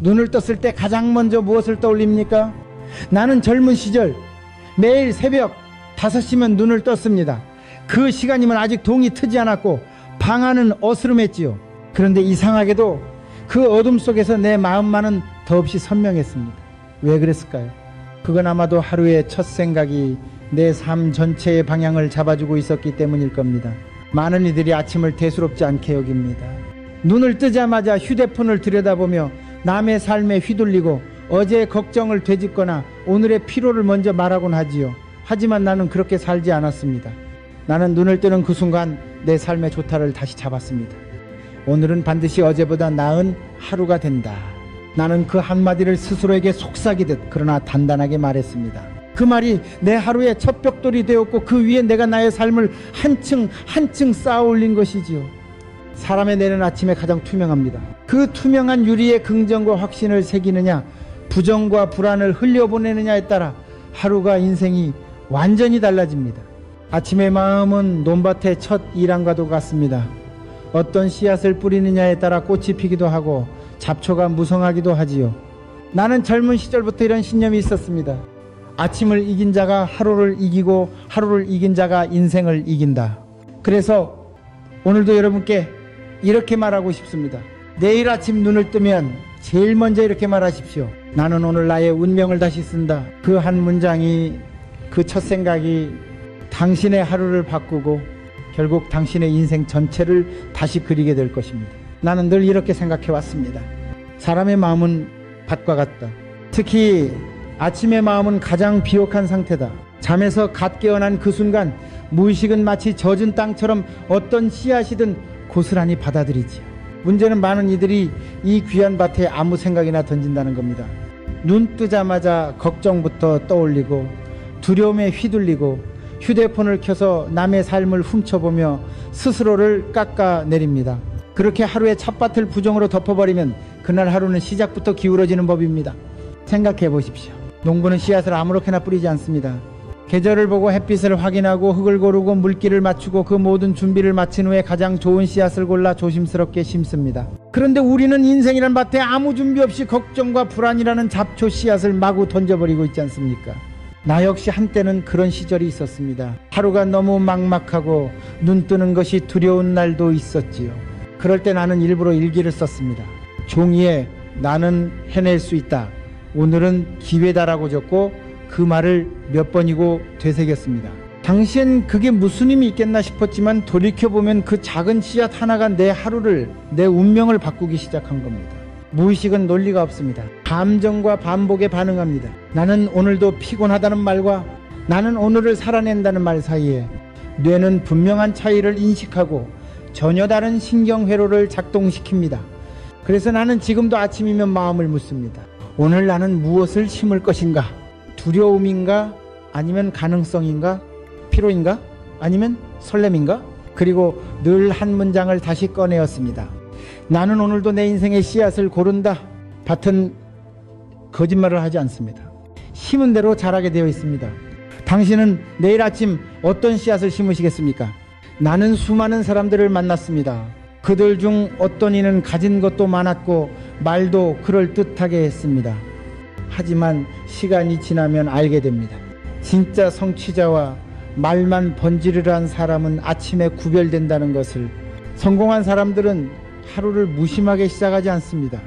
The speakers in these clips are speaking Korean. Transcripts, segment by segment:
눈을 떴을 때 가장 먼저 무엇을 떠올립니까? 나는 젊은 시절 매일 새벽 5시면 눈을 떴습니다. 그 시간이면 아직 동이 트지 않았고 방 안은 어스름했지요. 그런데 이상하게도 그 어둠 속에서 내 마음만은 더없이 선명했습니다. 왜 그랬을까요? 그건 아마도 하루의 첫 생각이 내 삶 전체의 방향을 잡아주고 있었기 때문일 겁니다. 많은 이들이 아침을 대수롭지 않게 여깁니다. 눈을 뜨자마자 휴대폰을 들여다보며 남의 삶에 휘둘리고 어제의 걱정을 되짚거나 오늘의 피로를 먼저 말하곤 하지요. 하지만 나는 그렇게 살지 않았습니다. 나는 눈을 뜨는 그 순간 내 삶의 조타를 다시 잡았습니다. 오늘은 반드시 어제보다 나은 하루가 된다. 나는 그 한마디를 스스로에게 속삭이듯 그러나 단단하게 말했습니다. 그 말이 내 하루의 첫 벽돌이 되었고 그 위에 내가 나의 삶을 한층 쌓아 올린 것이지요. 사람의 뇌는 아침에 가장 투명합니다. 그 투명한 유리에 긍정과 확신을 새기느냐 부정과 불안을 흘려보내느냐에 따라 하루가 인생이 완전히 달라집니다. 아침의 마음은 논밭의 첫 일환과도 같습니다. 어떤 씨앗을 뿌리느냐에 따라 꽃이 피기도 하고 잡초가 무성하기도 하지요. 나는 젊은 시절부터 이런 신념이 있었습니다. 아침을 이긴 자가 하루를 이기고 하루를 이긴 자가 인생을 이긴다. 그래서 오늘도 여러분께 이렇게 말하고 싶습니다. 내일 아침 눈을 뜨면 제일 먼저 이렇게 말하십시오. 나는 오늘 나의 운명을 다시 쓴다. 그 한 문장이, 그 첫 생각이 당신의 하루를 바꾸고 결국 당신의 인생 전체를 다시 그리게 될 것입니다. 나는 늘 이렇게 생각해 왔습니다. 사람의 마음은 밭과 같다. 특히 아침의 마음은 가장 비옥한 상태다. 잠에서 갓 깨어난 그 순간 무의식은 마치 젖은 땅처럼 어떤 씨앗이든 고스란히 받아들이지요. 문제는 많은 이들이 이 귀한 밭에 아무 생각이나 던진다는 겁니다. 눈 뜨자마자 걱정부터 떠올리고 두려움에 휘둘리고 휴대폰을 켜서 남의 삶을 훔쳐보며 스스로를 깎아내립니다. 그렇게 하루의 찻밭을 부정으로 덮어버리면 그날 하루는 시작부터 기울어지는 법입니다. 생각해 보십시오. 농부는 씨앗을 아무렇게나 뿌리지 않습니다. 계절을 보고 햇빛을 확인하고 흙을 고르고 물기를 맞추고 그 모든 준비를 마친 후에 가장 좋은 씨앗을 골라 조심스럽게 심습니다. 그런데 우리는 인생이란 밭에 아무 준비 없이 걱정과 불안이라는 잡초 씨앗을 마구 던져버리고 있지 않습니까? 나 역시 한때는 그런 시절이 있었습니다. 하루가 너무 막막하고 눈 뜨는 것이 두려운 날도 있었지요. 그럴 때 나는 일부러 일기를 썼습니다. 종이에 나는 해낼 수 있다. 오늘은 기회다라고 적고 그 말을 몇 번이고 되새겼습니다. 당시엔 그게 무슨 힘이 있겠나 싶었지만 돌이켜보면 그 작은 씨앗 하나가 내 하루를, 내 운명을 바꾸기 시작한 겁니다. 무의식은 논리가 없습니다. 감정과 반복에 반응합니다. 나는 오늘도 피곤하다는 말과 나는 오늘을 살아낸다는 말 사이에 뇌는 분명한 차이를 인식하고 전혀 다른 신경회로를 작동시킵니다. 그래서 나는 지금도 아침이면 마음을 묻습니다. 오늘 나는 무엇을 심을 것인가? 두려움인가? 아니면 가능성인가? 피로인가? 아니면 설렘인가? 그리고 늘 한 문장을 다시 꺼내었습니다. 나는 오늘도 내 인생의 씨앗을 고른다. 밭은 거짓말을 하지 않습니다. 심은 대로 자라게 되어 있습니다. 당신은 내일 아침 어떤 씨앗을 심으시겠습니까? 나는 수많은 사람들을 만났습니다. 그들 중 어떤 이는 가진 것도 많았고 말도 그럴듯하게 했습니다. 하지만 시간이 지나면 알게 됩니다. 진짜 성취자와 말만 번지르르한 사람은 아침에 구별된다는 것을. 성공한 사람들은 하루를 무심하게 시작하지 않습니다.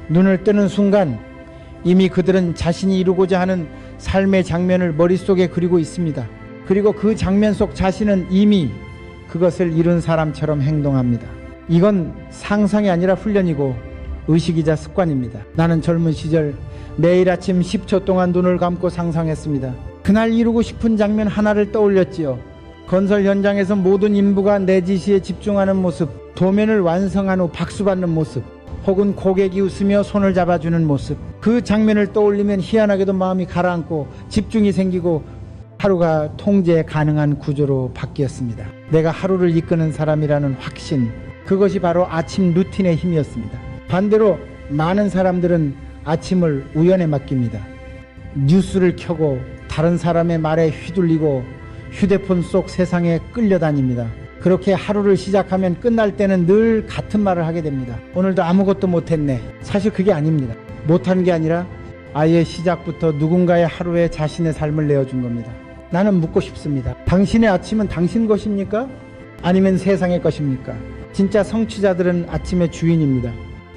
눈을 뜨는 순간 이미 그들은 자신이 이루고자 하는 삶의 장면을 머릿속에 그리고 있습니다. 그리고 그 장면 속 자신은 이미 그것을 이룬 사람처럼 행동합니다. 이건 상상이 아니라 훈련이고 의식이자 습관입니다. 나는 젊은 시절 매일 아침 10초 동안 눈을 감고 상상했습니다. 그날 이루고 싶은 장면 하나를 떠올렸지요. 건설 현장에서 모든 인부가 내 지시에 집중하는 모습, 도면을 완성한 후 박수받는 모습, 혹은 고객이 웃으며 손을 잡아주는 모습. 그 장면을 떠올리면 희한하게도 마음이 가라앉고 집중이 생기고 하루가 통제 가능한 구조로 바뀌었습니다. 내가 하루를 이끄는 사람이라는 확신, 그것이 바로 아침 루틴의 힘이었습니다. 반대로 많은 사람들은 아침을 우연에 맡깁니다. 뉴스를 켜고 다른 사람의 말에 휘둘리고 휴대폰 속 세상에 끌려다닙니다. 그렇게 하루를 시작하면 끝날 때는 늘 같은 말을 하게 됩니다. 오늘도 아무것도 못했네. 사실 그게 아닙니다. 못한 게 아니라 아예 시작부터 누군가의 하루에 자신의 삶을 내어준 겁니다. 나는 묻고 싶습니다. 당신의 아침은 당신 것입니까? 아니면 세상의 것입니까? 진짜 성취자들은 아침의 주인입니다.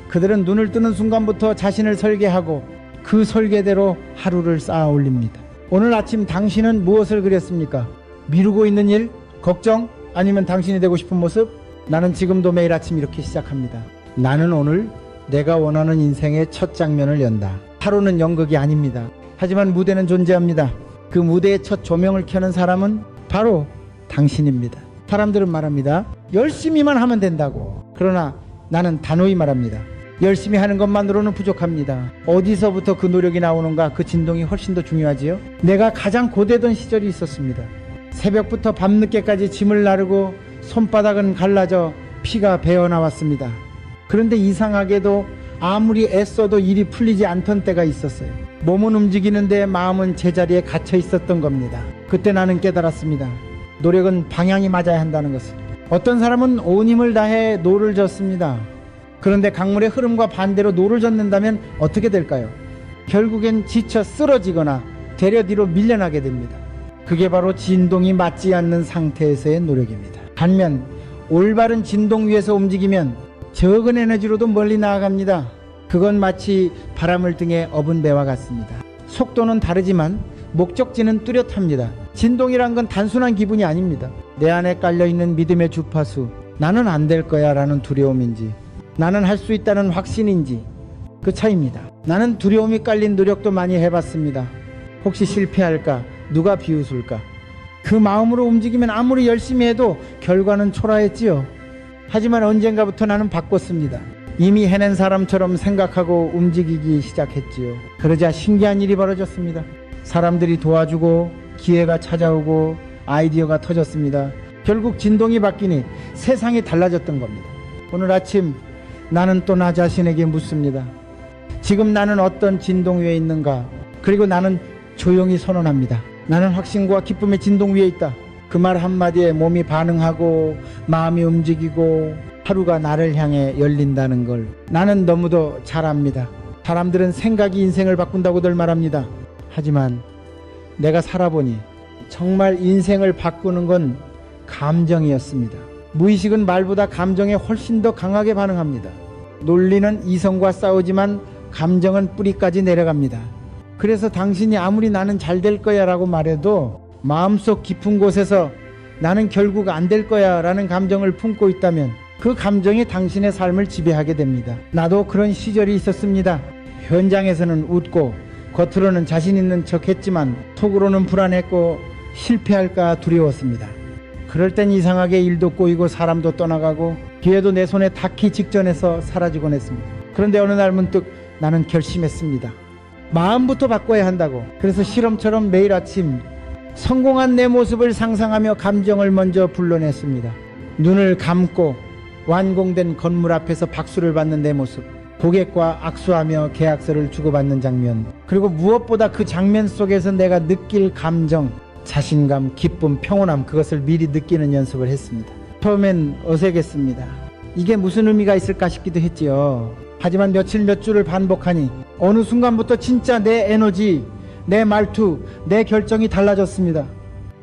그들은 눈을 뜨는 순간부터 자신을 설계하고 그 설계대로 하루를 쌓아 올립니다. 오늘 아침 당신은 무엇을 그렸습니까? 미루고 있는 일? 걱정? 아니면 당신이 되고 싶은 모습? 나는 지금도 매일 아침 이렇게 시작합니다. 나는 오늘 내가 원하는 인생의 첫 장면을 연다. 하루는 연극이 아닙니다. 하지만 무대는 존재합니다. 그 무대의 첫 조명을 켜는 사람은 바로 당신입니다. 사람들은 말합니다. 열심히만 하면 된다고. 그러나 나는 단호히 말합니다. 열심히 하는 것만으로는 부족합니다. 어디서부터 그 노력이 나오는가, 그 진동이 훨씬 더 중요하지요. 내가 가장 고되던 시절이 있었습니다. 새벽부터 밤늦게까지 짐을 나르고 손바닥은 갈라져 피가 배어나왔습니다. 그런데 이상하게도 아무리 애써도 일이 풀리지 않던 때가 있었어요. 몸은 움직이는데 마음은 제자리에 갇혀 있었던 겁니다. 그때 나는 깨달았습니다. 노력은 방향이 맞아야 한다는 것을. 어떤 사람은 온 힘을 다해 노를 젓습니다. 그런데 강물의 흐름과 반대로 노를 젓는다면 어떻게 될까요? 결국엔 지쳐 쓰러지거나 되려 뒤로 밀려나게 됩니다. 그게 바로 진동이 맞지 않는 상태에서의 노력입니다. 반면 올바른 진동 위에서 움직이면 적은 에너지로도 멀리 나아갑니다. 그건 마치 바람을 등에 업은 배와 같습니다. 속도는 다르지만 목적지는 뚜렷합니다. 진동이란 건 단순한 기분이 아닙니다. 내 안에 깔려있는 믿음의 주파수, 나는 안 될 거야 라는 두려움인지, 나는 할 수 있다는 확신인지, 그 차이입니다. 나는 두려움이 깔린 노력도 많이 해봤습니다. 혹시 실패할까? 누가 비웃을까? 그 마음으로 움직이면 아무리 열심히 해도 결과는 초라했지요. 하지만 언젠가부터 나는 바꿨습니다. 이미 해낸 사람처럼 생각하고 움직이기 시작했지요. 그러자 신기한 일이 벌어졌습니다. 사람들이 도와주고 기회가 찾아오고 아이디어가 터졌습니다. 결국 진동이 바뀌니 세상이 달라졌던 겁니다. 오늘 아침 나는 또 나 자신에게 묻습니다. 지금 나는 어떤 진동 위에 있는가? 그리고 나는 조용히 선언합니다. 나는 확신과 기쁨의 진동 위에 있다. 그 말 한마디에 몸이 반응하고 마음이 움직이고 하루가 나를 향해 열린다는 걸 나는 너무도 잘 압니다. 사람들은 생각이 인생을 바꾼다고들 말합니다. 하지만 내가 살아보니 정말 인생을 바꾸는 건 감정이었습니다. 무의식은 말보다 감정에 훨씬 더 강하게 반응합니다. 논리는 이성과 싸우지만 감정은 뿌리까지 내려갑니다. 그래서 당신이 아무리 나는 잘 될 거야 라고 말해도 마음속 깊은 곳에서 나는 결국 안 될 거야 라는 감정을 품고 있다면 그 감정이 당신의 삶을 지배하게 됩니다. 나도 그런 시절이 있었습니다. 현장에서는 웃고 겉으로는 자신 있는 척 했지만 속으로는 불안했고 실패할까 두려웠습니다. 그럴 땐 이상하게 일도 꼬이고 사람도 떠나가고 기회도 내 손에 닿기 직전에서 사라지곤 했습니다. 그런데 어느 날 문득 나는 결심했습니다. 마음부터 바꿔야 한다고. 그래서 실험처럼 매일 아침 성공한 내 모습을 상상하며 감정을 먼저 불러냈습니다. 눈을 감고 완공된 건물 앞에서 박수를 받는 내 모습, 고객과 악수하며 계약서를 주고받는 장면, 그리고 무엇보다 그 장면 속에서 내가 느낄 감정, 자신감, 기쁨, 평온함, 그것을 미리 느끼는 연습을 했습니다. 처음엔 어색했습니다. 이게 무슨 의미가 있을까 싶기도 했지요. 하지만 며칠 몇 주를 반복하니 어느 순간부터 진짜 내 에너지, 내 말투, 내 결정이 달라졌습니다.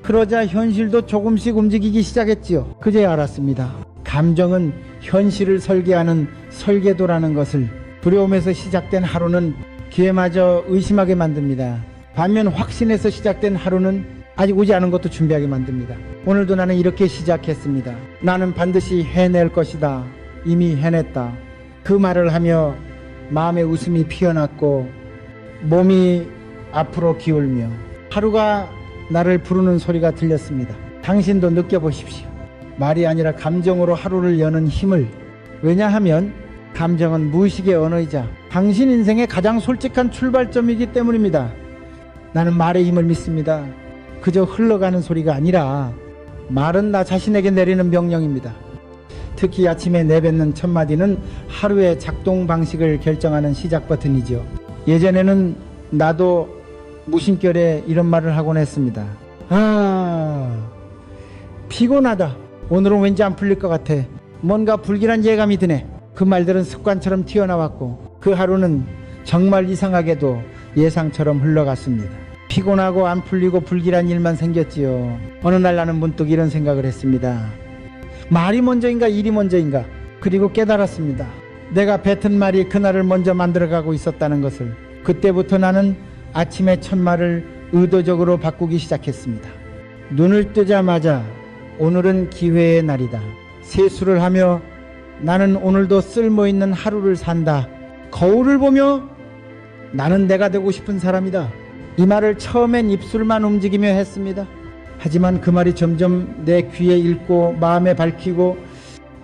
그러자 현실도 조금씩 움직이기 시작했지요. 그제야 알았습니다. 감정은 현실을 설계하는 설계도라는 것을. 두려움에서 시작된 하루는 기회마저 의심하게 만듭니다. 반면 확신에서 시작된 하루는 아직 오지 않은 것도 준비하게 만듭니다. 오늘도 나는 이렇게 시작했습니다. 나는 반드시 해낼 것이다. 이미 해냈다. 그 말을 하며 마음에 웃음이 피어났고 몸이 앞으로 기울며 하루가 나를 부르는 소리가 들렸습니다. 당신도 느껴보십시오. 말이 아니라 감정으로 하루를 여는 힘을. 왜냐하면 감정은 무의식의 언어이자 당신 인생의 가장 솔직한 출발점이기 때문입니다. 나는 말의 힘을 믿습니다. 그저 흘러가는 소리가 아니라 말은 나 자신에게 내리는 명령입니다. 특히 아침에 내뱉는 첫 마디는 하루의 작동 방식을 결정하는 시작 버튼이죠. 예전에는 나도 무심결에 이런 말을 하곤 했습니다. 피곤하다. 오늘은 왠지 안 풀릴 것 같아. 뭔가 불길한 예감이 드네. 그 말들은 습관처럼 튀어나왔고 그 하루는 정말 이상하게도 예상처럼 흘러갔습니다. 피곤하고 안 풀리고 불길한 일만 생겼지요. 어느 날 나는 문득 이런 생각을 했습니다. 말이 먼저인가 일이 먼저인가? 그리고 깨달았습니다. 내가 뱉은 말이 그날을 먼저 만들어가고 있었다는 것을. 그때부터 나는 아침에 첫 말을 의도적으로 바꾸기 시작했습니다. 눈을 뜨자마자 오늘은 기회의 날이다. 세수를 하며 나는 오늘도 쓸모있는 하루를 산다. 거울을 보며 나는 내가 되고 싶은 사람이다. 이 말을 처음엔 입술만 움직이며 했습니다. 하지만 그 말이 점점 내 귀에 읽고 마음에 밝히고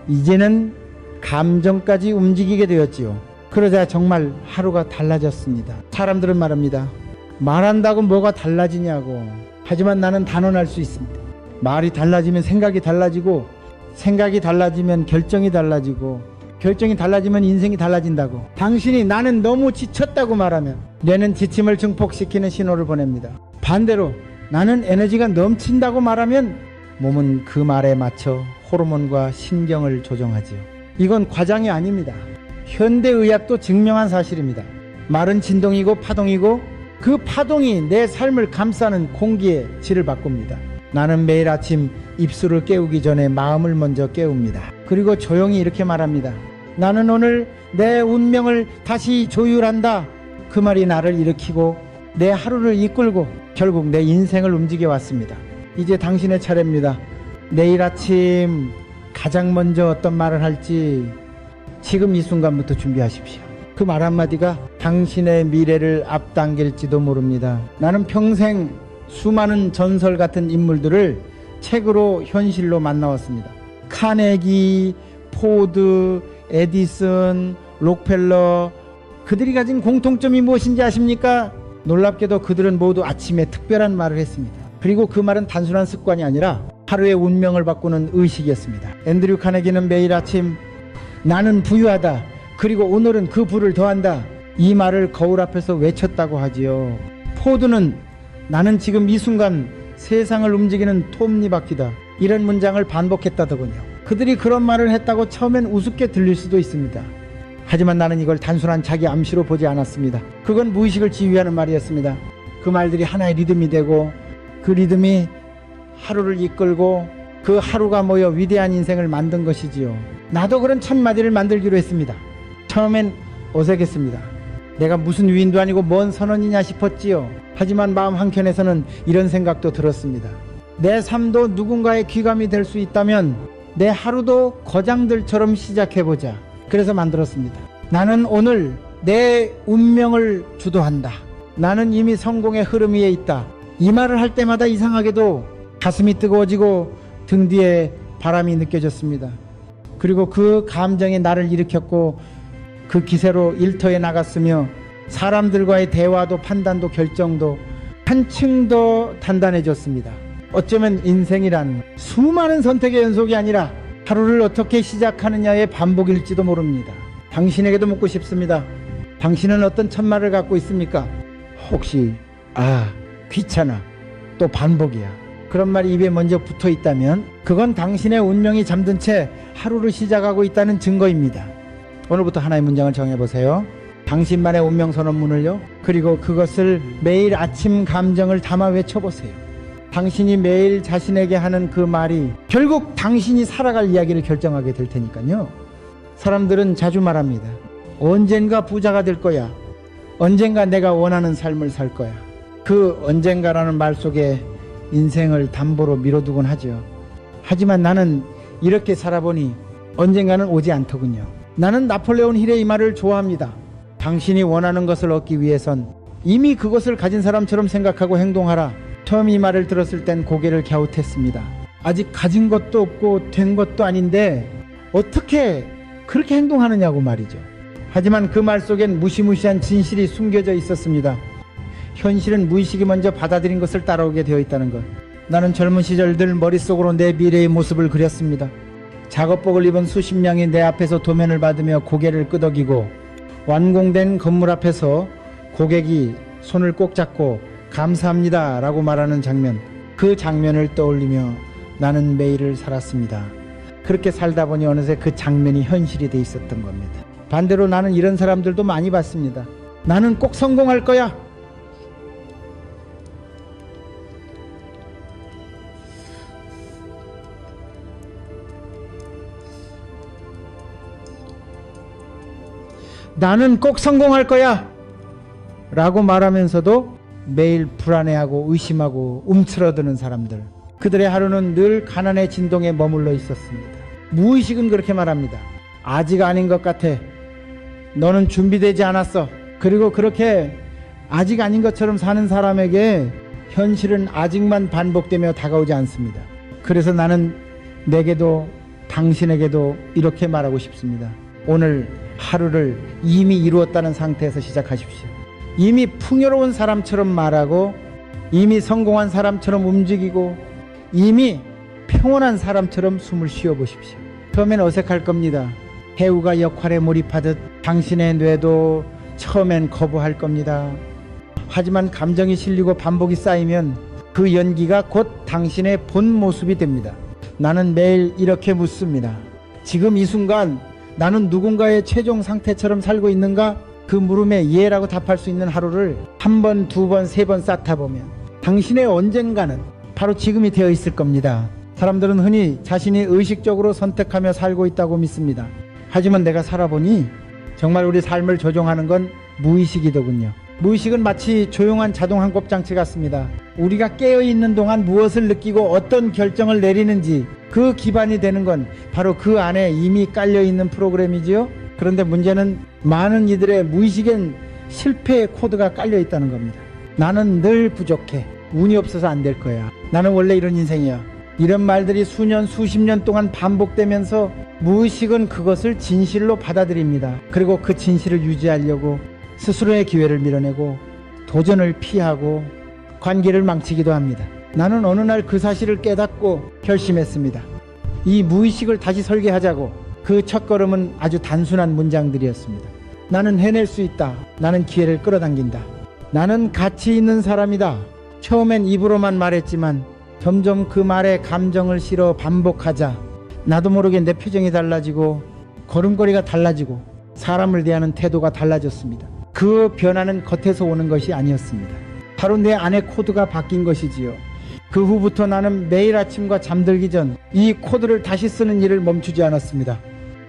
이제는 감정까지 움직이게 되었지요. 그러자 정말 하루가 달라졌습니다. 사람들은 말합니다. 말한다고 뭐가 달라지냐고. 하지만 나는 단언할 수 있습니다. 말이 달라지면 생각이 달라지고, 생각이 달라지면 결정이 달라지고, 결정이 달라지면 인생이 달라진다고. 당신이 나는 너무 지쳤다고 말하면 뇌는 지침을 증폭시키는 신호를 보냅니다. 반대로 나는 에너지가 넘친다고 말하면 몸은 그 말에 맞춰 호르몬과 신경을 조정하지요. 이건 과장이 아닙니다. 현대의학도 증명한 사실입니다. 말은 진동이고 파동이고 그 파동이 내 삶을 감싸는 공기의 질을 바꿉니다. 나는 매일 아침 입술을 깨우기 전에 마음을 먼저 깨웁니다. 그리고 조용히 이렇게 말합니다. 나는 오늘 내 운명을 다시 조율한다. 그 말이 나를 일으키고 내 하루를 이끌고 결국 내 인생을 움직여 왔습니다. 이제 당신의 차례입니다. 내일 아침 가장 먼저 어떤 말을 할지 지금 이 순간부터 준비하십시오. 그 말 한마디가 당신의 미래를 앞당길지도 모릅니다. 나는 평생 수많은 전설 같은 인물들을 책으로 현실로 만나왔습니다. 카네기, 포드, 에디슨, 록펠러, 그들이 가진 공통점이 무엇인지 아십니까? 놀랍게도 그들은 모두 아침에 특별한 말을 했습니다. 그리고 그 말은 단순한 습관이 아니라 하루의 운명을 바꾸는 의식이었습니다. 앤드류 카네기는 매일 아침 나는 부유하다. 그리고 오늘은 그 부를 더한다. 이 말을 거울 앞에서 외쳤다고 하지요. 포드는 나는 지금 이 순간 세상을 움직이는 톱니바퀴다. 이런 문장을 반복했다더군요. 그들이 그런 말을 했다고 처음엔 우습게 들릴 수도 있습니다. 하지만 나는 이걸 단순한 자기 암시로 보지 않았습니다. 그건 무의식을 지휘하는 말이었습니다. 그 말들이 하나의 리듬이 되고 그 리듬이 하루를 이끌고 그 하루가 모여 위대한 인생을 만든 것이지요. 나도 그런 첫 마디를 만들기로 했습니다. 처음엔 어색했습니다. 내가 무슨 위인도 아니고 뭔 선언이냐 싶었지요. 하지만 마음 한켠에서는 이런 생각도 들었습니다. 내 삶도 누군가의 귀감이 될 수 있다면 내 하루도 거장들처럼 시작해보자. 그래서 만들었습니다. 나는 오늘 내 운명을 주도한다. 나는 이미 성공의 흐름 위에 있다. 이 말을 할 때마다 이상하게도 가슴이 뜨거워지고 등 뒤에 바람이 느껴졌습니다. 그리고 그 감정이 나를 일으켰고 그 기세로 일터에 나갔으며 사람들과의 대화도 판단도 결정도 한층 더 단단해졌습니다. 어쩌면 인생이란 수많은 선택의 연속이 아니라 하루를 어떻게 시작하느냐의 반복일지도 모릅니다. 당신에게도 묻고 싶습니다. 당신은 어떤 첫말을 갖고 있습니까? 혹시 귀찮아, 또 반복이야, 그런 말이 입에 먼저 붙어 있다면 그건 당신의 운명이 잠든 채 하루를 시작하고 있다는 증거입니다. 오늘부터 하나의 문장을 정해보세요. 당신만의 운명 선언문을요. 그리고 그것을 매일 아침 감정을 담아 외쳐보세요. 당신이 매일 자신에게 하는 그 말이 결국 당신이 살아갈 이야기를 결정하게 될 테니까요. 사람들은 자주 말합니다. 언젠가 부자가 될 거야. 언젠가 내가 원하는 삶을 살 거야. 그 언젠가라는 말 속에 인생을 담보로 미뤄두곤 하죠. 하지만 나는 이렇게 살아보니 언젠가는 오지 않더군요. 나는 나폴레온 힐의 이 말을 좋아합니다. 당신이 원하는 것을 얻기 위해선 이미 그것을 가진 사람처럼 생각하고 행동하라. 처음 이 말을 들었을 땐 고개를 갸웃했습니다. 아직 가진 것도 없고 된 것도 아닌데 어떻게 그렇게 행동하느냐고 말이죠. 하지만 그 말 속엔 무시무시한 진실이 숨겨져 있었습니다. 현실은 무의식이 먼저 받아들인 것을 따라오게 되어 있다는 것. 나는 젊은 시절 늘 머릿속으로 내 미래의 모습을 그렸습니다. 작업복을 입은 수십 명이 내 앞에서 도면을 받으며 고개를 끄덕이고 완공된 건물 앞에서 고객이 손을 꼭 잡고 감사합니다 라고 말하는 장면, 그 장면을 떠올리며 나는 매일을 살았습니다. 그렇게 살다 보니 어느새 그 장면이 현실이 돼 있었던 겁니다. 반대로 나는 이런 사람들도 많이 봤습니다. 나는 꼭 성공할 거야. 나는 꼭 성공할 거야 라고 말하면서도 매일 불안해하고 의심하고 움츠러드는 사람들, 그들의 하루는 늘 가난의 진동에 머물러 있었습니다. 무의식은 그렇게 말합니다. 아직 아닌 것 같아. 너는 준비되지 않았어. 그리고 그렇게 아직 아닌 것처럼 사는 사람에게 현실은 아직만 반복되며 다가오지 않습니다. 그래서 나는 내게도 당신에게도 이렇게 말하고 싶습니다. 오늘 하루를 이미 이루었다는 상태에서 시작하십시오. 이미 풍요로운 사람처럼 말하고, 이미 성공한 사람처럼 움직이고, 이미 평온한 사람처럼 숨을 쉬어 보십시오. 처음엔 어색할 겁니다. 배우가 역할에 몰입하듯 당신의 뇌도 처음엔 거부할 겁니다. 하지만 감정이 실리고 반복이 쌓이면 그 연기가 곧 당신의 본 모습이 됩니다. 나는 매일 이렇게 묻습니다. 지금 이 순간 나는 누군가의 최종 상태처럼 살고 있는가? 그 물음에 예라고 답할 수 있는 하루를 한 번, 두 번, 세 번 쌓다 보면 당신의 언젠가는 바로 지금이 되어 있을 겁니다. 사람들은 흔히 자신이 의식적으로 선택하며 살고 있다고 믿습니다. 하지만 내가 살아보니 정말 우리 삶을 조종하는 건 무의식이더군요. 무의식은 마치 조용한 자동 항법 장치 같습니다. 우리가 깨어있는 동안 무엇을 느끼고 어떤 결정을 내리는지 그 기반이 되는 건 바로 그 안에 이미 깔려있는 프로그램이지요. 그런데 문제는 많은 이들의 무의식엔 실패의 코드가 깔려있다는 겁니다. 나는 늘 부족해. 운이 없어서 안 될 거야. 나는 원래 이런 인생이야. 이런 말들이 수년, 수십 년 동안 반복되면서 무의식은 그것을 진실로 받아들입니다. 그리고 그 진실을 유지하려고 스스로의 기회를 밀어내고 도전을 피하고 관계를 망치기도 합니다. 나는 어느 날 그 사실을 깨닫고 결심했습니다. 이 무의식을 다시 설계하자고. 그 첫걸음은 아주 단순한 문장들이었습니다. 나는 해낼 수 있다. 나는 기회를 끌어당긴다. 나는 가치 있는 사람이다. 처음엔 입으로만 말했지만 점점 그 말에 감정을 실어 반복하자 나도 모르게 내 표정이 달라지고 걸음걸이가 달라지고 사람을 대하는 태도가 달라졌습니다. 그 변화는 겉에서 오는 것이 아니었습니다. 바로 내 안의 코드가 바뀐 것이지요. 그 후부터 나는 매일 아침과 잠들기 전 이 코드를 다시 쓰는 일을 멈추지 않았습니다.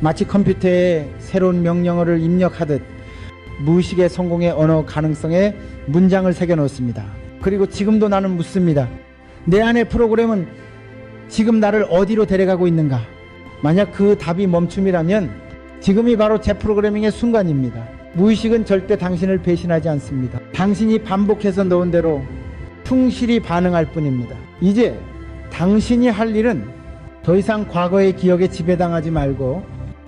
마치 컴퓨터에 새로운 명령어를 입력하듯 무의식의 성공의 언어 가능성에 문장을 새겨 넣었습니다. 그리고 지금도 나는 묻습니다. 내 안의 프로그램은 지금 나를 어디로 데려가고 있는가? 만약 그 답이 멈춤이라면 지금이 바로 재프로그래밍의 순간입니다. 무의식은 절대 당신을 배신하지 않습니다. 당신이 반복해서 넣은 대로 충실히 반응할 뿐입니다. 이제 당신이 할 일은 더 이상 과거의 기억에 지배당하지 말고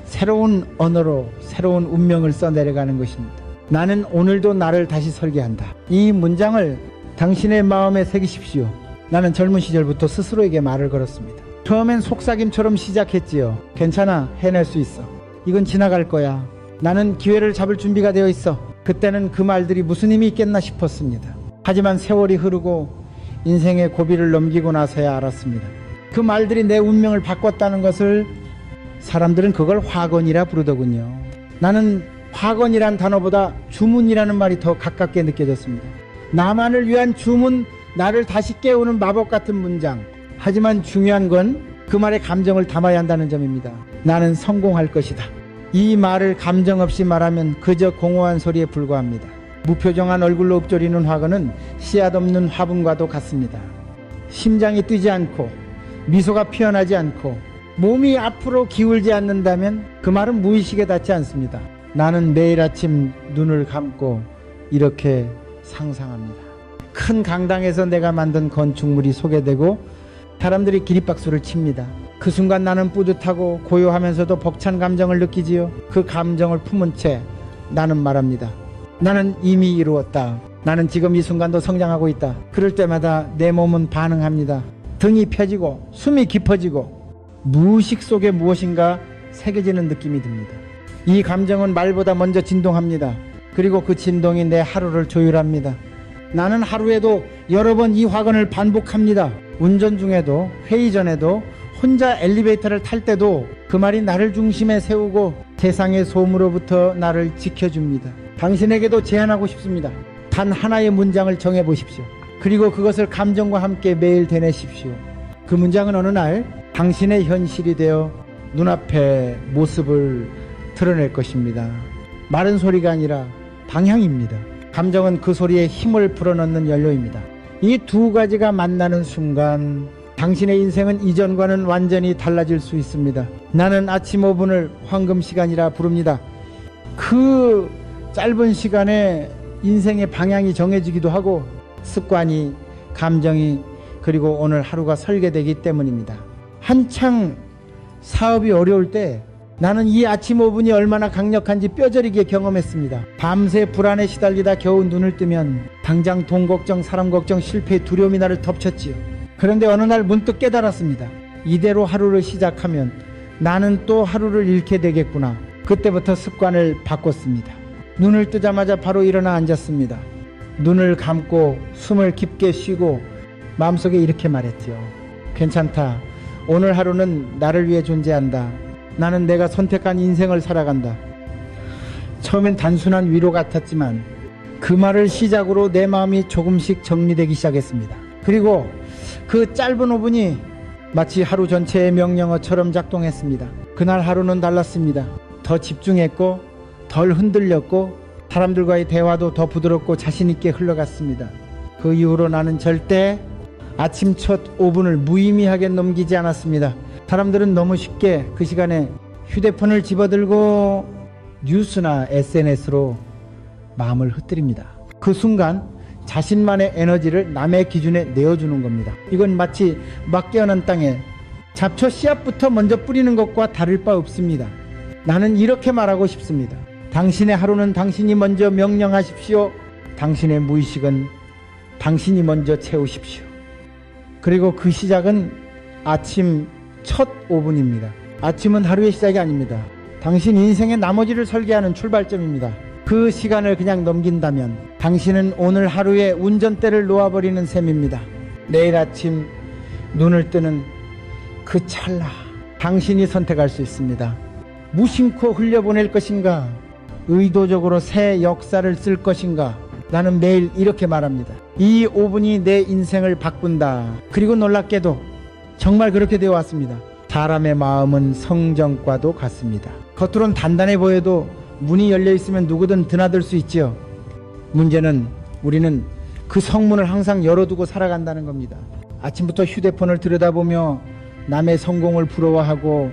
새로운 언어로 새로운 운명을 써내려가는 것입니다. 나는 오늘도 나를 다시 설계한다. 이 문장을 당신의 마음에 새기십시오. 나는 젊은 시절부터 스스로에게 말을 걸었습니다. 처음엔 속삭임처럼 시작했지요. 괜찮아, 해낼 수 있어. 이건 지나갈 거야. 나는 기회를 잡을 준비가 되어 있어. 그때는 그 말들이 무슨 힘이 있겠나 싶었습니다. 하지만 세월이 흐르고 인생의 고비를 넘기고 나서야 알았습니다. 그 말들이 내 운명을 바꿨다는 것을 사람들은 그걸 화건이라 부르더군요. 나는 화건이란 단어보다 주문이라는 말이 더 가깝게 느껴졌습니다. 나만을 위한 주문, 나를 다시 깨우는 마법 같은 문장. 하지만 중요한 건 그 말에 감정을 담아야 한다는 점입니다. 나는 성공할 것이다. 이 말을 감정 없이 말하면 그저 공허한 소리에 불과합니다. 무표정한 얼굴로 읊조리는 화건은 씨앗 없는 화분과도 같습니다. 심장이 뛰지 않고 미소가 피어나지 않고 몸이 앞으로 기울지 않는다면 그 말은 무의식에 닿지 않습니다. 나는 매일 아침 눈을 감고 이렇게 상상합니다. 큰 강당에서 내가 만든 건축물이 소개되고 사람들이 기립박수를 칩니다. 그 순간 나는 뿌듯하고 고요하면서도 벅찬 감정을 느끼지요. 그 감정을 품은 채 나는 말합니다. 나는 이미 이루었다. 나는 지금 이 순간도 성장하고 있다. 그럴 때마다 내 몸은 반응합니다. 등이 펴지고 숨이 깊어지고 무의식 속에 무엇인가 새겨지는 느낌이 듭니다. 이 감정은 말보다 먼저 진동합니다. 그리고 그 진동이 내 하루를 조율합니다. 나는 하루에도 여러 번 이 화건을 반복합니다. 운전 중에도, 회의 전에도, 혼자 엘리베이터를 탈 때도 그 말이 나를 중심에 세우고 세상의 소음으로부터 나를 지켜줍니다. 당신에게도 제안하고 싶습니다. 단 하나의 문장을 정해보십시오. 그리고 그것을 감정과 함께 매일 되뇌십시오. 그 문장은 어느 날 당신의 현실이 되어 눈앞에 모습을 드러낼 것입니다. 마른 소리가 아니라 방향입니다. 감정은 그 소리에 힘을 불어넣는 연료입니다. 이 두 가지가 만나는 순간 당신의 인생은 이전과는 완전히 달라질 수 있습니다. 나는 아침 5분을 황금 시간이라 부릅니다. 그 짧은 시간에 인생의 방향이 정해지기도 하고 습관이, 감정이, 그리고 오늘 하루가 설계되기 때문입니다. 한창 사업이 어려울 때 나는 이 아침 5분이 얼마나 강력한지 뼈저리게 경험했습니다. 밤새 불안에 시달리다 겨우 눈을 뜨면 당장 돈 걱정, 사람 걱정, 실패의 두려움이 나를 덮쳤지요. 그런데 어느 날 문득 깨달았습니다. 이대로 하루를 시작하면 나는 또 하루를 잃게 되겠구나. 그때부터 습관을 바꿨습니다. 눈을 뜨자마자 바로 일어나 앉았습니다. 눈을 감고 숨을 깊게 쉬고 마음속에 이렇게 말했죠. 괜찮다. 오늘 하루는 나를 위해 존재한다. 나는 내가 선택한 인생을 살아간다. 처음엔 단순한 위로 같았지만 그 말을 시작으로 내 마음이 조금씩 정리되기 시작했습니다. 그리고 그 짧은 5분이 마치 하루 전체의 명령어처럼 작동했습니다. 그날 하루는 달랐습니다. 더 집중했고 덜 흔들렸고 사람들과의 대화도 더 부드럽고 자신있게 흘러갔습니다. 그 이후로 나는 절대 아침 첫 5분을 무의미하게 넘기지 않았습니다. 사람들은 너무 쉽게 그 시간에 휴대폰을 집어들고 뉴스나 SNS로 마음을 흩뜨립니다. 그 순간 자신만의 에너지를 남의 기준에 내어주는 겁니다. 이건 마치 막 깨어난 땅에 잡초 씨앗부터 먼저 뿌리는 것과 다를 바 없습니다. 나는 이렇게 말하고 싶습니다. 당신의 하루는 당신이 먼저 명령하십시오. 당신의 무의식은 당신이 먼저 채우십시오. 그리고 그 시작은 아침 첫 5분입니다. 아침은 하루의 시작이 아닙니다. 당신 인생의 나머지를 설계하는 출발점입니다. 그 시간을 그냥 넘긴다면 당신은 오늘 하루의 운전대를 놓아버리는 셈입니다. 내일 아침 눈을 뜨는 그 찰나 당신이 선택할 수 있습니다. 무심코 흘려보낼 것인가? 의도적으로 새 역사를 쓸 것인가? 나는 매일 이렇게 말합니다. 이 5분이 내 인생을 바꾼다. 그리고 놀랍게도 정말 그렇게 되어 왔습니다. 사람의 마음은 성전과도 같습니다. 겉으론 단단해 보여도 문이 열려 있으면 누구든 드나들 수 있지요. 문제는 우리는 그 성문을 항상 열어두고 살아간다는 겁니다. 아침부터 휴대폰을 들여다보며 남의 성공을 부러워하고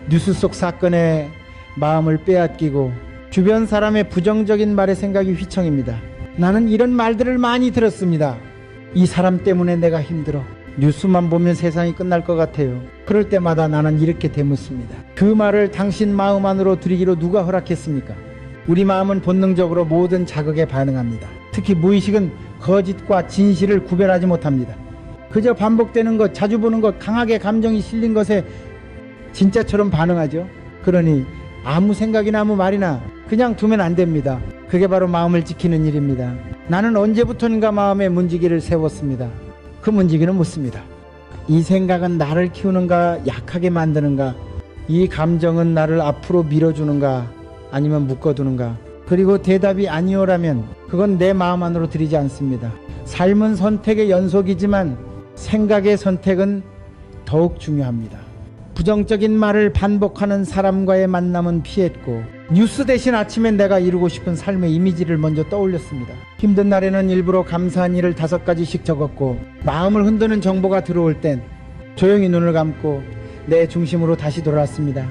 뉴스 속 사건에 마음을 빼앗기고 주변 사람의 부정적인 말에 생각이 휘청입니다. 나는 이런 말들을 많이 들었습니다. 이 사람 때문에 내가 힘들어. 뉴스만 보면 세상이 끝날 것 같아요. 그럴 때마다 나는 이렇게 되묻습니다. 그 말을 당신 마음 안으로 들이기로 누가 허락했습니까? 우리 마음은 본능적으로 모든 자극에 반응합니다. 특히 무의식은 거짓과 진실을 구별하지 못합니다. 그저 반복되는 것, 자주 보는 것, 강하게 감정이 실린 것에 진짜처럼 반응하죠. 그러니 아무 생각이나 아무 말이나 그냥 두면 안 됩니다. 그게 바로 마음을 지키는 일입니다. 나는 언제부턴가 마음에 문지기를 세웠습니다. 그 문지기는 묻습니다. 이 생각은 나를 키우는가 약하게 만드는가? 이 감정은 나를 앞으로 밀어주는가 아니면 묶어두는가? 그리고 대답이 아니오라면 그건 내 마음 안으로 들이지 않습니다. 삶은 선택의 연속이지만 생각의 선택은 더욱 중요합니다. 부정적인 말을 반복하는 사람과의 만남은 피했고 뉴스 대신 아침에 내가 이루고 싶은 삶의 이미지를 먼저 떠올렸습니다. 힘든 날에는 일부러 감사한 일을 5가지씩 적었고 마음을 흔드는 정보가 들어올 땐 조용히 눈을 감고 내 중심으로 다시 돌아왔습니다.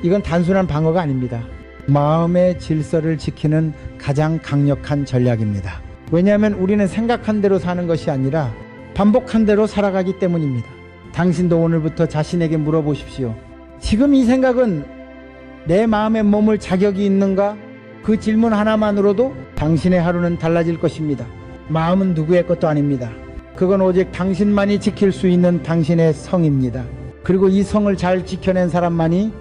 이건 단순한 방어가 아닙니다. 마음의 질서를 지키는 가장 강력한 전략입니다. 왜냐하면 우리는 생각한 대로 사는 것이 아니라 반복한 대로 살아가기 때문입니다. 당신도 오늘부터 자신에게 물어보십시오. 지금 이 생각은 내 마음에 머물 자격이 있는가? 그 질문 하나만으로도 당신의 하루는 달라질 것입니다. 마음은 누구의 것도 아닙니다. 그건 오직 당신만이 지킬 수 있는 당신의 성입니다. 그리고 이 성을 잘 지켜낸 사람만이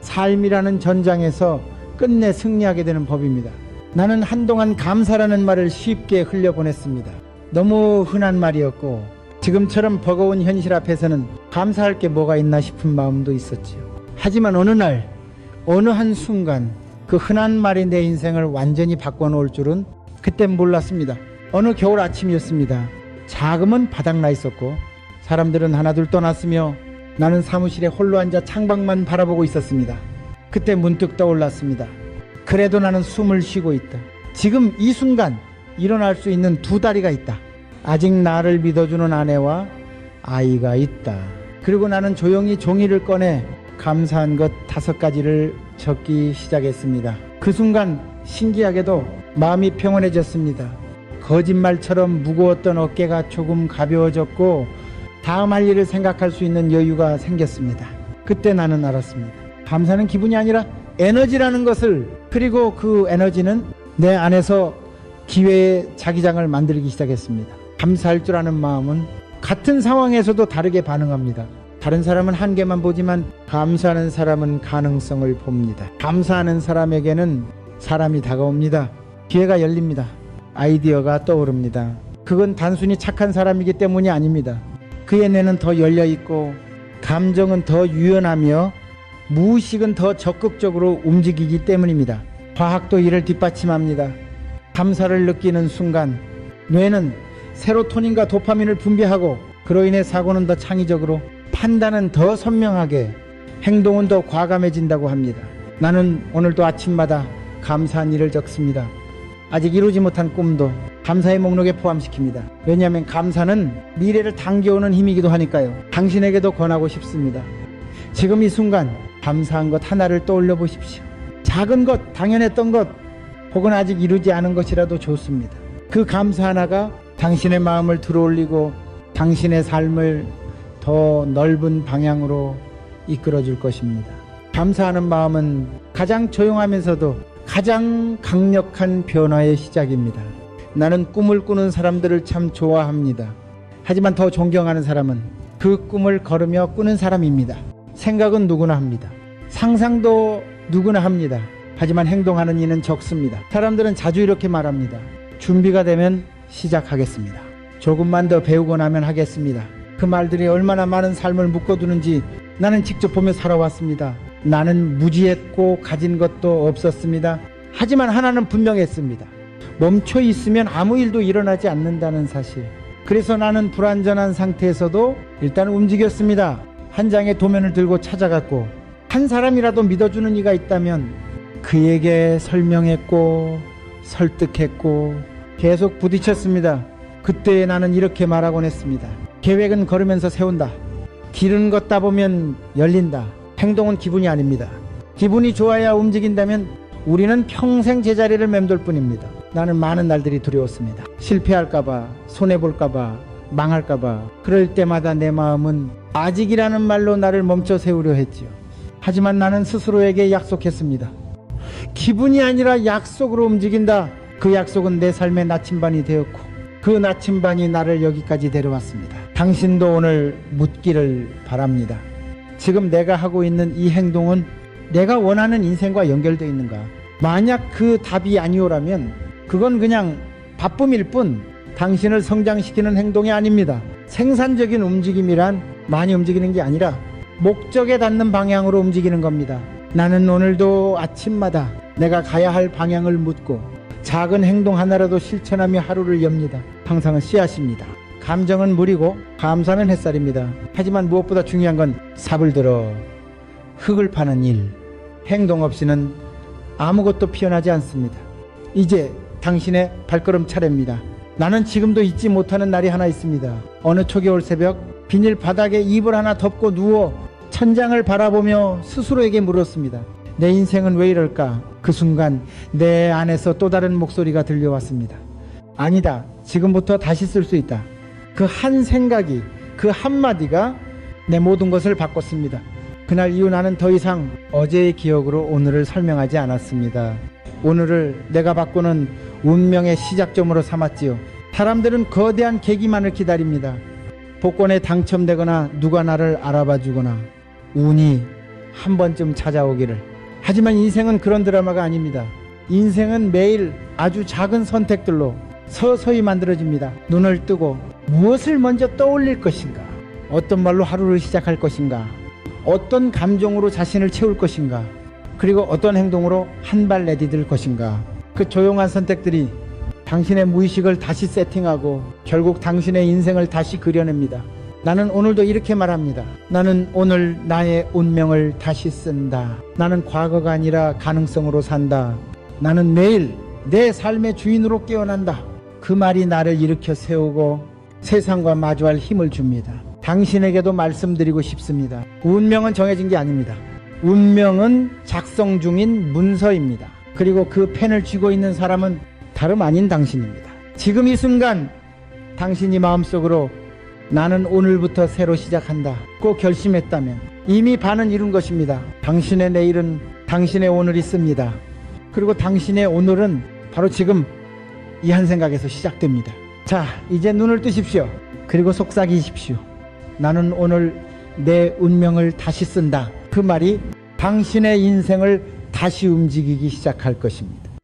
삶이라는 전장에서 끝내 승리하게 되는 법입니다. 나는 한동안 감사라는 말을 쉽게 흘려보냈습니다. 너무 흔한 말이었고 지금처럼 버거운 현실 앞에서는 감사할 게 뭐가 있나 싶은 마음도 있었지요. 하지만 어느 날 어느 한 순간 그 흔한 말이 내 인생을 완전히 바꿔놓을 줄은 그땐 몰랐습니다. 어느 겨울 아침이었습니다. 자금은 바닥나 있었고 사람들은 하나둘 떠났으며 나는 사무실에 홀로 앉아 창밖만 바라보고 있었습니다. 그때 문득 떠올랐습니다. 그래도 나는 숨을 쉬고 있다. 지금 이 순간 일어날 수 있는 두 다리가 있다. 아직 나를 믿어주는 아내와 아이가 있다. 그리고 나는 조용히 종이를 꺼내 감사한 것 5가지를 적기 시작했습니다. 그 순간 신기하게도 마음이 평온해졌습니다. 거짓말처럼 무거웠던 어깨가 조금 가벼워졌고 다음 할 일을 생각할 수 있는 여유가 생겼습니다. 그때 나는 알았습니다. 감사는 기분이 아니라 에너지라는 것을, 그리고 그 에너지는 내 안에서 기회의 자기장을 만들기 시작했습니다. 감사할 줄 아는 마음은 같은 상황에서도 다르게 반응합니다. 다른 사람은 한계만 보지만 감사하는 사람은 가능성을 봅니다. 감사하는 사람에게는 사람이 다가옵니다. 기회가 열립니다. 아이디어가 떠오릅니다. 그건 단순히 착한 사람이기 때문이 아닙니다. 그의 뇌는 더 열려있고 감정은 더 유연하며 무의식은 더 적극적으로 움직이기 때문입니다. 과학도 이를 뒷받침합니다. 감사를 느끼는 순간 뇌는 세로토닌과 도파민을 분비하고 그로 인해 사고는 더 창의적으로, 판단은 더 선명하게, 행동은 더 과감해진다고 합니다. 나는 오늘도 아침마다 감사한 일을 적습니다. 아직 이루지 못한 꿈도 감사의 목록에 포함시킵니다. 왜냐하면 감사는 미래를 당겨오는 힘이기도 하니까요. 당신에게도 권하고 싶습니다. 지금 이 순간 감사한 것 하나를 떠올려 보십시오. 작은 것, 당연했던 것, 혹은 아직 이루지 않은 것이라도 좋습니다. 그 감사 하나가 당신의 마음을 들어올리고 당신의 삶을 더 넓은 방향으로 이끌어 줄 것입니다. 감사하는 마음은 가장 조용하면서도 가장 강력한 변화의 시작입니다. 나는 꿈을 꾸는 사람들을 참 좋아합니다. 하지만 더 존경하는 사람은 그 꿈을 걸으며 꾸는 사람입니다. 생각은 누구나 합니다. 상상도 누구나 합니다. 하지만 행동하는 이는 적습니다. 사람들은 자주 이렇게 말합니다. 준비가 되면 시작하겠습니다. 조금만 더 배우고 나면 하겠습니다. 그 말들이 얼마나 많은 삶을 묶어두는지 나는 직접 보며 살아왔습니다. 나는 무지했고 가진 것도 없었습니다. 하지만 하나는 분명했습니다. 멈춰 있으면 아무 일도 일어나지 않는다는 사실. 그래서 나는 불완전한 상태에서도 일단 움직였습니다. 한 장의 도면을 들고 찾아갔고 한 사람이라도 믿어주는 이가 있다면 그에게 설명했고 설득했고 계속 부딪혔습니다. 그때 나는 이렇게 말하곤 했습니다. 계획은 걸으면서 세운다. 길은 걷다 보면 열린다. 행동은 기분이 아닙니다. 기분이 좋아야 움직인다면 우리는 평생 제자리를 맴돌 뿐입니다. 나는 많은 날들이 두려웠습니다. 실패할까봐, 손해볼까봐, 망할까봐. 그럴 때마다 내 마음은 아직이라는 말로 나를 멈춰 세우려 했지요. 하지만 나는 스스로에게 약속했습니다. 기분이 아니라 약속으로 움직인다. 그 약속은 내 삶의 나침반이 되었고 그 나침반이 나를 여기까지 데려왔습니다. 당신도 오늘 묻기를 바랍니다. 지금 내가 하고 있는 이 행동은 내가 원하는 인생과 연결되어 있는가? 만약 그 답이 아니오라면 그건 그냥 바쁨일 뿐 당신을 성장시키는 행동이 아닙니다. 생산적인 움직임이란 많이 움직이는 게 아니라 목적에 닿는 방향으로 움직이는 겁니다. 나는 오늘도 아침마다 내가 가야 할 방향을 묻고 작은 행동 하나라도 실천하며 하루를 엽니다. 항상은 씨앗입니다. 감정은 물이고 감사는 햇살입니다. 하지만 무엇보다 중요한 건 삽을 들어 흙을 파는 일. 행동 없이는 아무것도 피어나지 않습니다. 이제 당신의 발걸음 차례입니다. 나는 지금도 잊지 못하는 날이 하나 있습니다. 어느 초겨울 새벽 비닐 바닥에 이불 하나 덮고 누워 천장을 바라보며 스스로에게 물었습니다. 내 인생은 왜 이럴까? 그 순간 내 안에서 또 다른 목소리가 들려왔습니다. 아니다. 지금부터 다시 쓸 수 있다. 그 한 생각이, 그 한마디가 내 모든 것을 바꿨습니다. 그날 이후 나는 더 이상 어제의 기억으로 오늘을 설명하지 않았습니다. 오늘을 내가 바꾸는 운명의 시작점으로 삼았지요. 사람들은 거대한 계기만을 기다립니다. 복권에 당첨되거나 누가 나를 알아봐 주거나 운이 한 번쯤 찾아오기를. 하지만 인생은 그런 드라마가 아닙니다. 인생은 매일 아주 작은 선택들로 서서히 만들어집니다. 눈을 뜨고 무엇을 먼저 떠올릴 것인가? 어떤 말로 하루를 시작할 것인가? 어떤 감정으로 자신을 채울 것인가? 그리고 어떤 행동으로 한 발 내디딜 것인가. 그 조용한 선택들이 당신의 무의식을 다시 세팅하고 결국 당신의 인생을 다시 그려냅니다. 나는 오늘도 이렇게 말합니다. 나는 오늘 나의 운명을 다시 쓴다. 나는 과거가 아니라 가능성으로 산다. 나는 매일 내 삶의 주인으로 깨어난다. 그 말이 나를 일으켜 세우고 세상과 마주할 힘을 줍니다. 당신에게도 말씀드리고 싶습니다. 운명은 정해진 게 아닙니다. 운명은 작성 중인 문서입니다. 그리고 그 펜을 쥐고 있는 사람은 다름 아닌 당신입니다. 지금 이 순간 당신이 마음속으로 나는 오늘부터 새로 시작한다 꼭 결심했다면 이미 반은 이룬 것입니다. 당신의 내일은 당신의 오늘이 있습니다. 그리고 당신의 오늘은 바로 지금 이 한 생각에서 시작됩니다. 자, 이제 눈을 뜨십시오. 그리고 속삭이십시오. 나는 오늘 내 운명을 다시 쓴다. 그 말이 당신의 인생을 다시 움직이기 시작할 것입니다.